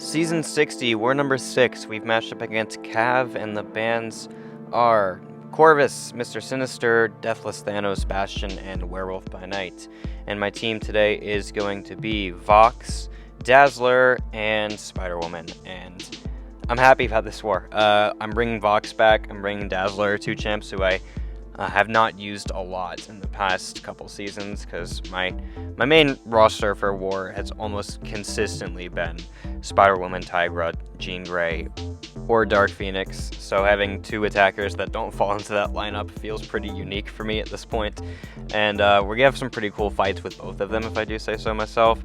Season 60, war number 6. We've matched up against Cav, and the bands are Corvus, Mr. Sinister, Deathless Thanos, Bastion, and Werewolf by Night. And my team today is going to be Vox, Dazzler, and Spider-Woman. And I'm happy about this war. I'm bringing Vox back. I'm bringing Dazzler, two champs who I have not used a lot in the past couple seasons, because my main roster for war has almost consistently been Spider-Woman, Tigra, Jean Grey, or Dark Phoenix, so having two attackers that don't fall into that lineup feels pretty unique for me at this point. And we're going to have some pretty cool fights with both of them, if I do say so myself.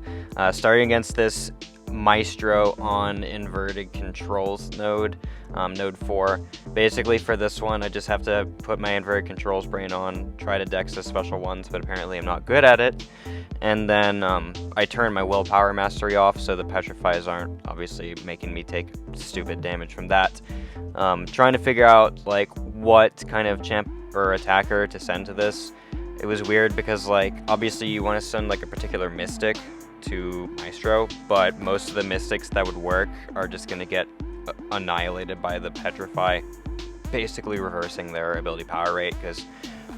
Starting against this Maestro on inverted controls node, node 4. Basically for this one, I just have to put my inverted controls brain on, try to dex the special ones, but apparently I'm not good at it. And then I turn my willpower mastery off, so the petrifies aren't obviously making me take stupid damage from that. Trying to figure out like what kind of champ or attacker to send to this. It was weird because like obviously you want to send like a particular mystic to Maestro, but most of the mystics that would work are just going to get annihilated by the petrify, basically reversing their ability power rate, because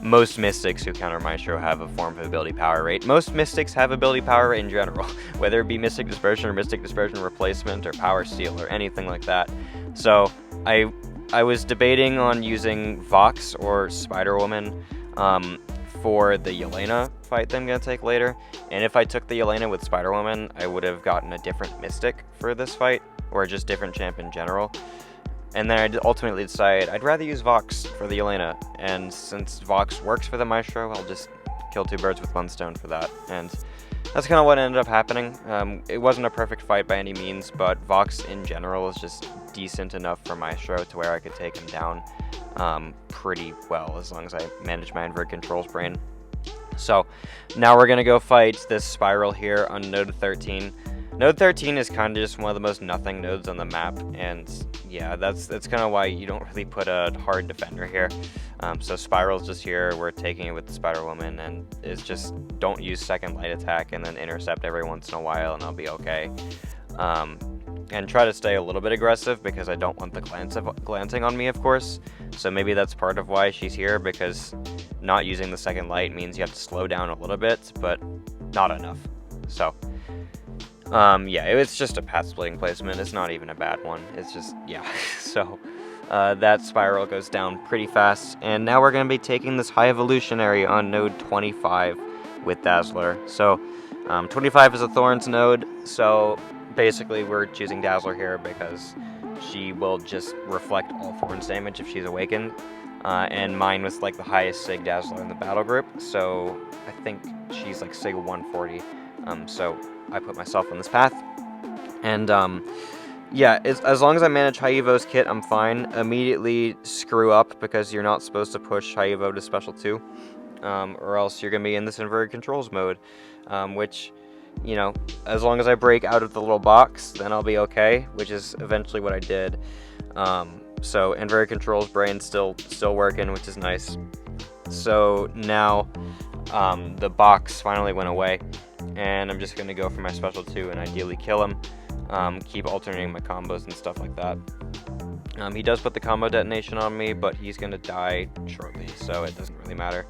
most mystics who counter Maestro have a form of ability power rate. Most mystics have ability power rate in general, whether it be Mystic Dispersion or Mystic Dispersion Replacement or Power Steal or anything like that. So I was debating on using Vox or Spider-Woman for the Yelena fight that I'm going to take later. And if I took the Yelena with Spider-Woman, I would have gotten a different Mystic for this fight, or just different champ in general. And then I ultimately decided I'd rather use Vox for the Yelena, and since Vox works for the Maestro, I'll just kill two birds with one stone for that. And that's kind of what ended up happening. It wasn't a perfect fight by any means, but Vox in general is just decent enough for Maestro to where I could take him down pretty well, as long as I manage my invert controls brain. So now we're going to go fight this Spiral here on node 13. Node 13 is kind of just one of the most nothing nodes on the map, and yeah, that's kind of why you don't really put a hard defender here. So Spiral's just here, we're taking it with the Spider-Woman, and it's just don't use second light attack and then intercept every once in a while and I'll be okay. And try to stay a little bit aggressive because I don't want the glancing on me, of course. So maybe that's part of why she's here, because not using the second light means you have to slow down a little bit, but not enough. So yeah, it's just a path splitting placement. It's not even a bad one. It's just, yeah. So that Spiral goes down pretty fast. And now we're going to be taking this High Evolutionary on node 25 with Dazzler. So 25 is a Thorns node. So basically we're choosing Dazzler here because she will just reflect all Thorns damage if she's awakened. And mine was like the highest Sig Dazzler in the battle group. So I think she's like Sig 140. So I put myself on this path, and yeah, as long as I manage High Evo's kit, I'm fine. Immediately screw up because you're not supposed to push High Evo to Special 2, or else you're going to be in this inverted controls mode, which, you know, as long as I break out of the little box, then I'll be okay, which is eventually what I did. So inverted controls brain still working, which is nice. So now the box finally went away, and I'm just going to go for my special 2 and ideally kill him. Keep alternating my combos and stuff like that. He does put the combo detonation on me, but he's going to die shortly, so it doesn't really matter.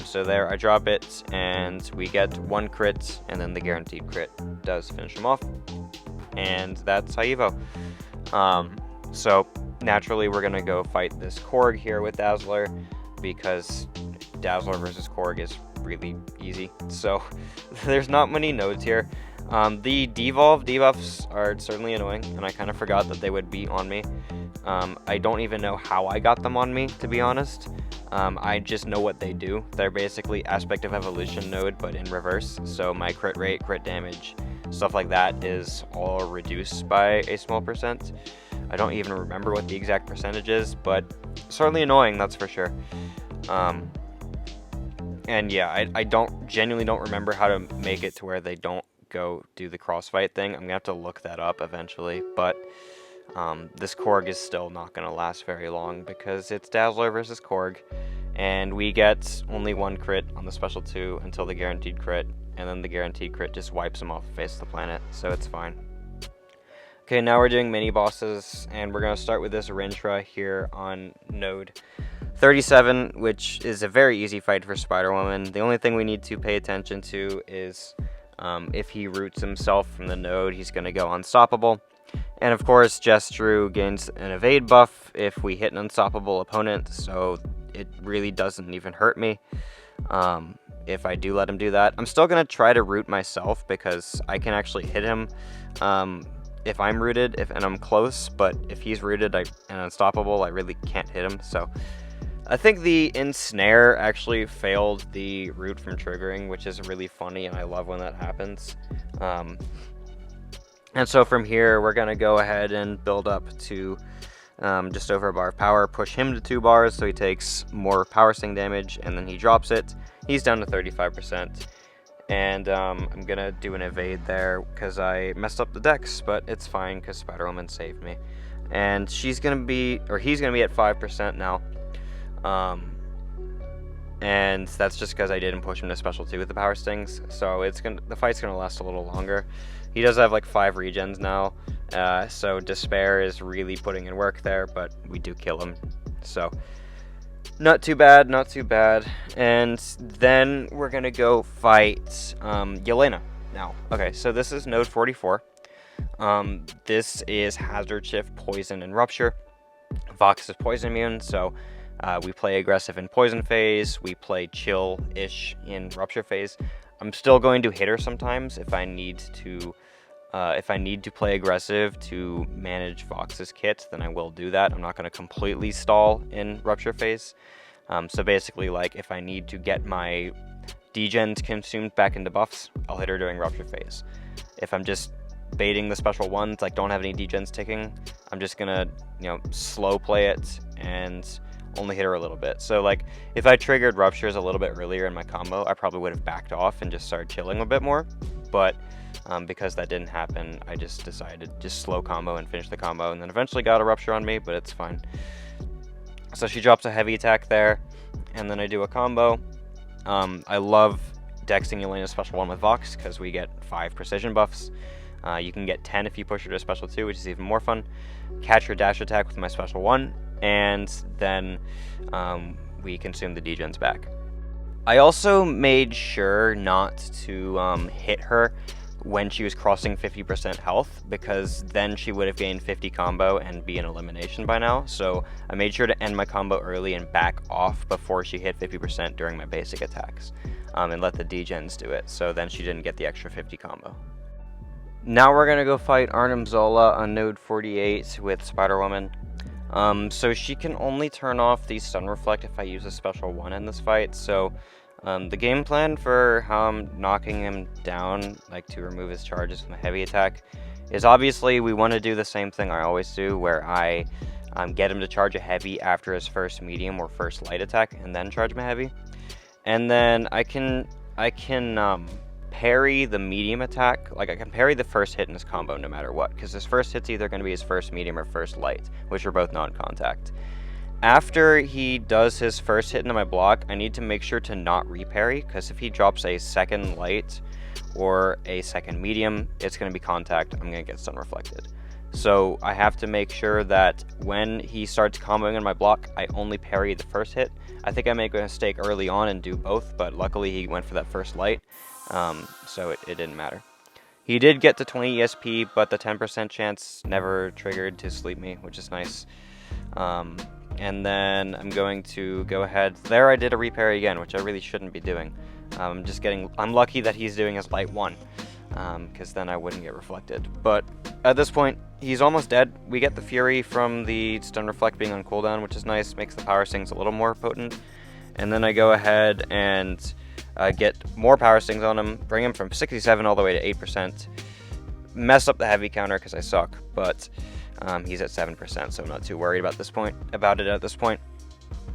So there, I drop it, and we get one crit, and then the guaranteed crit does finish him off. And that's High Evo. So naturally, we're going to go fight this Corg here with Dazzler, because Dazzler versus Corg is really easy. So there's not many nodes here. The debuffs are certainly annoying, and I kind of forgot that they would be on me. I don't even know how I got them on me, to be honest. I just know what they do. They're basically Aspect of Evolution node, but in reverse. So my crit rate, crit damage, stuff like that is all reduced by a small percent. I don't even remember what the exact percentage is, but certainly annoying, that's for sure. And yeah, I genuinely don't remember how to make it to where they don't go do the crossfight thing. I'm going to have to look that up eventually, but this Corg is still not going to last very long because it's Dazzler versus Corg, and we get only one crit on the special 2 until the guaranteed crit, and then the guaranteed crit just wipes him off the face of the planet, so it's fine. Okay, now we're doing mini bosses, and we're going to start with this Rintra here on node 37, which is a very easy fight for Spider-Woman. The only thing we need to pay attention to is if he roots himself from the node, he's going to go unstoppable. And of course, Jestrew gains an evade buff if we hit an unstoppable opponent, so it really doesn't even hurt me if I do let him do that. I'm still going to try to root myself because I can actually hit him if I'm rooted and I'm close, but if he's rooted and unstoppable, I really can't hit him. So I think the ensnare actually failed the root from triggering, which is really funny, and I love when that happens. And so from here, we're going to go ahead and build up to just over a bar of power, push him to 2 bars so he takes more power sting damage, and then he drops it. He's down to 35%. And I'm going to do an evade there because I messed up the dex, but it's fine because Spider-Woman saved me. And he's going to be at 5% now. And that's just because I didn't push him to special 2 with the power stings. So the fight's going to last a little longer. He does have like 5 regens now. So Despair is really putting in work there, but we do kill him. So not too bad, not too bad. And then we're going to go fight Yelena now. Okay, so this is node 44. This is Hazard Shift, Poison, and Rupture. Vox is poison immune, so we play aggressive in poison phase. We play chill-ish in rupture phase. I'm still going to hit her sometimes if I need to play aggressive to manage Vox's kit, then I will do that. I'm not going to completely stall in rupture phase. So basically, like, if I need to get my degens consumed back into buffs, I'll hit her during rupture phase. If I'm just baiting the special ones, like don't have any degens ticking, I'm just gonna, slow play it and only hit her a little bit. So like, if I triggered ruptures a little bit earlier in my combo, I probably would have backed off and just started chilling a bit more. But because that didn't happen, I just decided to just slow combo and finish the combo, and then eventually got a rupture on me, but it's fine. So she drops a heavy attack there, and then I do a combo. I love dexing Yelena's special 1 with Vox because we get 5 precision buffs. You can get 10 if you push her to special 2, which is even more fun. Catch her dash attack with my special 1, and then we consume the degens back. I also made sure not to hit her when she was crossing 50% health, because then she would have gained 50 combo and be an elimination by now. So I made sure to end my combo early and back off before she hit 50% during my basic attacks, and let the degens do it, so then she didn't get the extra 50 combo. Now we're going to go fight Arnim Zola on node 48 with Spider-Woman. So she can only turn off the stun reflect if I use a special 1 in this fight, so the game plan for how I'm knocking him down, like to remove his charges from the heavy attack, is obviously we want to do the same thing I always do, where I get him to charge a heavy after his first medium or first light attack, and then charge him a heavy. And then I can parry the medium attack. Like, I can parry the first hit in his combo no matter what, because his first hit's either going to be his first medium or first light, which are both non-contact. After he does his first hit into my block, I need to make sure to not reparry, because if he drops a second light or a second medium, it's going to be contact. I'm going to get stun reflected. So I have to make sure that when he starts comboing in my block, I only parry the first hit. I think I made a mistake early on and do both, but luckily he went for that first light, so it didn't matter. He did get to 20 ESP, but the 10% chance never triggered to sleep me, which is nice. And then I'm going to go ahead. There I did a reparry again, which I really shouldn't be doing. I'm lucky that he's doing his light 1, because then I wouldn't get reflected. But at this point, he's almost dead. We get the Fury from the stun reflect being on cooldown, which is nice, makes the power stings a little more potent. And then I go ahead and get more power stings on him, bring him from 67 all the way to 8%. Mess up the heavy counter because I suck, but he's at 7%, so I'm not too worried about it at this point.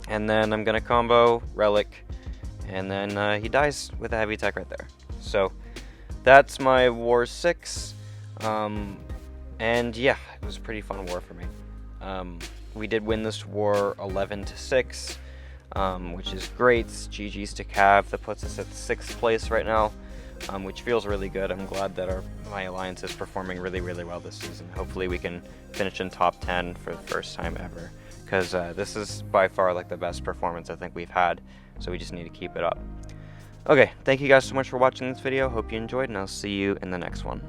And then I'm gonna combo Relic, and then he dies with a heavy attack right there. So that's my War 6, and yeah, it was a pretty fun war for me. We did win this war 11-6, which is great. GG's to Cav, that puts us at 6th place right now. which feels really good. I'm glad that my alliance is performing really, really well this season. Hopefully we can finish in top 10 for the first time ever, because this is by far like the best performance I think we've had, so we just need to keep it up. Okay, thank you guys so much for watching this video. Hope you enjoyed, and I'll see you in the next one.